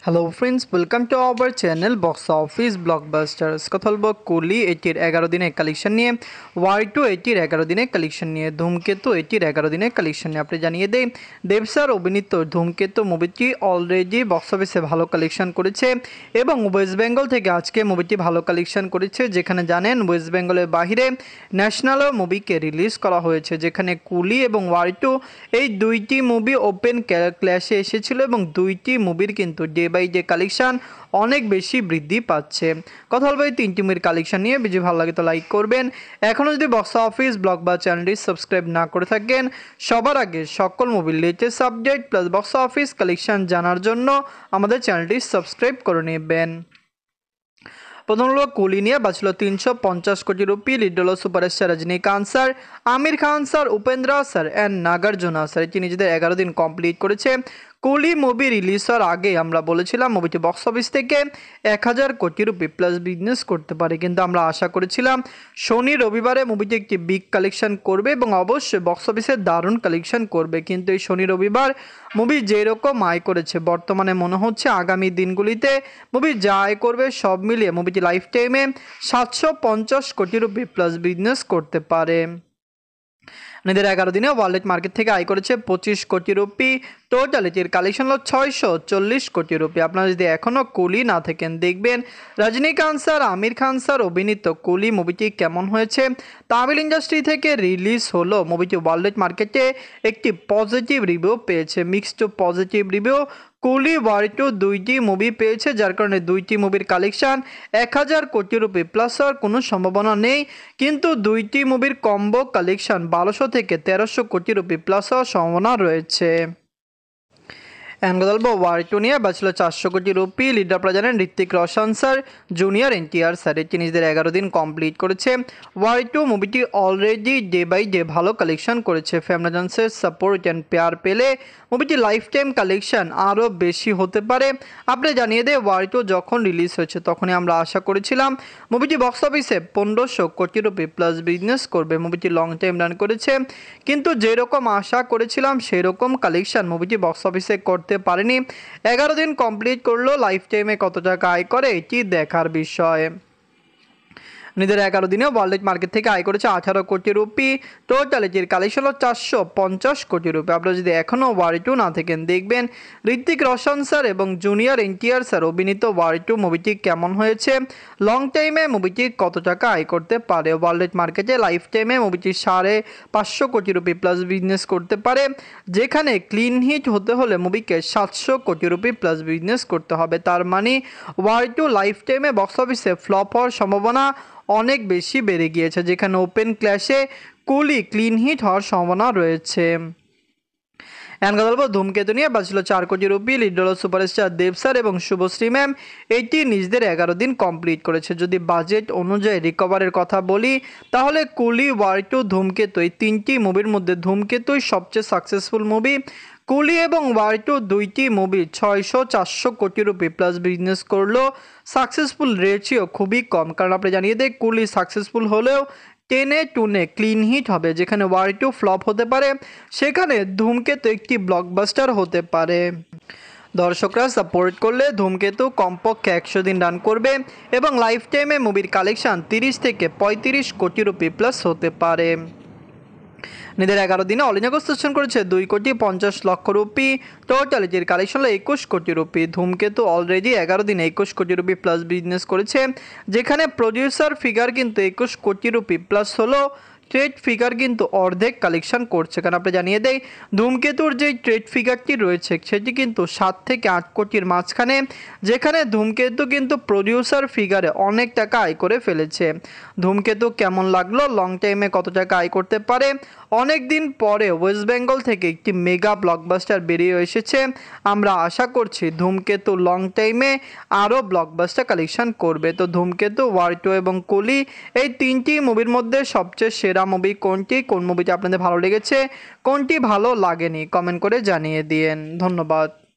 Hello friends, welcome to our channel box office blockbusters. কথা বলবো কুলি এটির 11 দিনের কালেকশন নিয়ে, ওয়াই2 এটির 11 দিনের কালেকশন নিয়ে, ধূমকেতু এটির 11 দিনের কালেকশন নিয়ে। আপনি জানিয়ে দেই, দেব স্যার অভিনীত ধূমকেতু মুভিটি অলরেডি বক্স অফিসে ভালো কালেকশন করেছে এবং ওয়েস্ট বেঙ্গল থেকে আজকে মুভিটি ভালো কালেকশন করেছে। যেখানে জানেন ওয়েস্ট বেঙ্গলের বাহিরে ন্যাশনালও মুভিকে রিলিজ করা হয়েছে, যেখানে কুলি এবং ওয়াই2 এই দুইটি মুভি ওপেন ক্ল্যাশে এসেছিল এবং দুইটি মুভির কিন্তু ডে বাই ডে কালেকশন অনেক বেশি বৃদ্ধি পাচ্ছে। কথা বলবো এই তিনটি মুভির কালেকশন নিয়ে। ভিডিও ভালো লাগে তো লাইক করবেন। এখনও যদি বক্স অফিস ব্লগ বা চ্যানেলটি সাবস্ক্রাইব না করে থাকেন, সবার আগে সকল মুভির latest update plus box office collection জানার জন্য আমাদের চ্যানেলটি সাবস্ক্রাইব করে নেবেন। প্রথম হলো কুলি নিয়ে বাঁচল 350 কোটি রুপি। লিড হলো superstar Rajinikanth sir, Aamir Khan sir, Upendra sir and Nagarjuna sir. এটি নিজেদের 11 দিন কমপ্লিট করেছে। কুলি মুভি রিলিজ হওয়ার আগে আমরা বলেছিলাম মুভিটি বক্স অফিস থেকে 1000 কোটি রুপি প্লাস বিজনেস করতে পারে, কিন্তু আমরা আশা করেছিলাম শনি রবিবারে মুভিটি একটি বিগ কালেকশন করবে এবং অবশ্যই বক্স অফিসে দারুণ কালেকশন করবে। কিন্তু এই শনি রবিবার মুভি যেরকম আয় করেছে, বর্তমানে মনে হচ্ছে আগামী দিনগুলিতে মুভি যা আয় করবে সব মিলিয়ে মুভিটি লাইফ টাইমে 750 কোটি রুপি প্লাস বিজনেস করতে পারে। নিজের 11 দিনে ওয়ার্ল্ড মার্কেট থেকে আয় করেছে 25 কোটি রুপি। টোটাল এটির কালেকশন হলো 640 কোটি রুপি। আপনারা যদি এখনও কুলি না থাকেন, দেখবেন রজনীকান্ত স্যার, আমির খান স্যার অভিনীত কুলি মুভিটি কেমন হয়েছে। তামিল ইন্ডাস্ট্রি থেকে রিলিজ হলো মুভিটি ওয়ার্ল্ড মার্কেটে একটি পজিটিভ রিভিউ পেয়েছে, মিক্সড পজিটিভ রিভিউ। কুলি ওয়াই2 দুইটি মুভি পেয়েছে, যার কারণে দুইটি মুভির কালেকশন 1000 কোটি রুপি প্লাস হওয়ার কোনো সম্ভাবনা নেই, কিন্তু দুইটি মুভির কম্বো কালেকশন 1200 থেকে 1300 কোটি রুপি প্লাস হওয়ার সম্ভাবনা রয়েছে। গল্প ওয়াই2 নিয়ে বাঁচল 400 কোটি রুপি। লিড আপনারা জানেন Hrithik Roshan sir, junior NTR sir. এটি নিজেদের 11 দিন কমপ্লিট করেছে। ওয়াই2 মুভিটি অলরেডি ডে বাই ডে ভালো কালেকশন করেছে। ফ্যামিলি জনসের সাপোর্ট অ্যান্ড পেয়ার পেলে মুভিটি লাইফ টাইম কালেকশন আরও বেশি হতে পারে। আপনি জানিয়ে দেয় ওয়াই2 যখন রিলিজ হয়েছে তখনই আমরা আশা করেছিলাম মুভিটি বক্স অফিসে 1500 কোটি রুপি প্লাস বিজনেস করবে। মুভিটি লং টাইম রান করেছে, কিন্তু যেরকম আশা করেছিলাম সেরকম কালেকশন মুভিটি বক্স অফিসে করতে পারেনি। 11 দিন কমপ্লিট করলো, লাইফ টাইমে কত টাকা আয় করে এটি দেখার বিষয়। নিজের 11 দিনে ওয়ার্ল্ড মার্কেট থেকে আয় করেছে 18 কোটি রুপি। টোটাল এটির কালেকশন হলো 450 কোটি রুপি। আপনারা যদি এখনও ওয়াই2 না থাকেন, দেখবেন ঋত্বিক রোশন স্যার এবং জুনিয়র এনটিআর স্যার অভিনীত ওয়াই2 মুভিটি কেমন হয়েছে, লং টাইমে মুভিটি কত টাকা আয় করতে পারে। ওয়ার্ল্ড মার্কেটে লাইফ টাইমে মুভিটি 550 কোটি রুপি প্লাস বিজনেস করতে পারে, যেখানে ক্লিন হিট হতে হলে মুভিকে 700 কোটি রুপি প্লাস বিজনেস করতে হবে। তার মানে ওয়াই2 লাইফ টাইমে বক্স অফিসে ফ্লপ হওয়ার সম্ভাবনা অনেক বেশি বেড়ে গিয়েছে, যেখানে ওপেন ক্ল্যাশে কুলি ক্লিন হিট হওয়ার সম্ভাবনা রয়েছে। ধূমকেতু নিয়ে বাঁচল 4 কোটি রুপি। লিড হলো সুপারস্টার দেব স্যার এবং শুভশ্রী ম্যাম। এটি নিজেদের 11 দিন কমপ্লিট করেছে। যদি বাজেট অনুযায়ী রিকভারের কথা বলি, তাহলে কুলি, ওয়াই2, ধূমকেতু এই তিনটি মুভির মধ্যে ধূমকেতুই সবচেয়ে সাকসেসফুল মুভি। কুলি এবং ওয়াই2 দুইটি মুভি 600-400 কোটি রুপি প্লাস বিজনেস করলো। সাকসেসফুল রেশিও খুবই কম, কারণ আপনি জানিয়ে দেয় কুলি সাকসেসফুল হলেও 10-2 ক্লিন হিট হবে, যেখানে ওয়াই2 ফ্লপ হতে পারে, সেখানে ধূমকেতু একটি ব্লকবাস্টার হতে পারে। দর্শকরা সাপোর্ট করলে ধূমকেতু কমপক্ষে 100 দিন রান করবে এবং লাইফ টাইমে মুভির কালেকশন 30 থেকে 35 কোটি রুপি প্লাস হতে পারে। নিজের 11 দিনে অল ইন্ডিয়া কনস্ট্রাকশন করেছে 2,50 লক্ষ রুপি। টোটাল এটির কালেকশন হলো 21 কোটি রুপি। ধূমকেতু অলরেডি 11 দিনে 21 কোটি রুপি প্লাস বিজনেস করেছে, যেখানে প্রডিউসার ফিগার কিন্তু 21 কোটি রুপি প্লাস হলো, ট্রেড ফিগার কিন্তু অর্ধেক কালেকশন করছে। কারণ আপনি জানিয়ে দেয় ধূমকেতুর যে ট্রেড ফিগারটি রয়েছে সেটি কিন্তু 7 থেকে 8 কোটির মাঝখানে, যেখানে ধূমকেতু কিন্তু প্রডিউসার ফিগারে অনেক টাকা আয় করে ফেলেছে। ধূমকেতু কেমন লাগলো, লং টাইমে কত টাকা আয় করতে পারে। অনেক দিন পরে ওয়েস্ট বেঙ্গল থেকে একটি মেগা ব্লকবাস্টার বেরিয়ে এসেছে। আমরা আশা করছি ধূমকেতু লং টাইমে আরও ব্লকবাস্টার কালেকশন করবে। তো ধূমকেতু, ওয়াই2 এবং কুলি এই তিনটি মুভির মধ্যে সবচেয়ে সেরা মুভি কোনটি, কোন মুভিটি আপনাদের ভালো লেগেছে, কোনটি ভালো লাগেনি, কমেন্ট করে জানিয়ে দিন। ধন্যবাদ।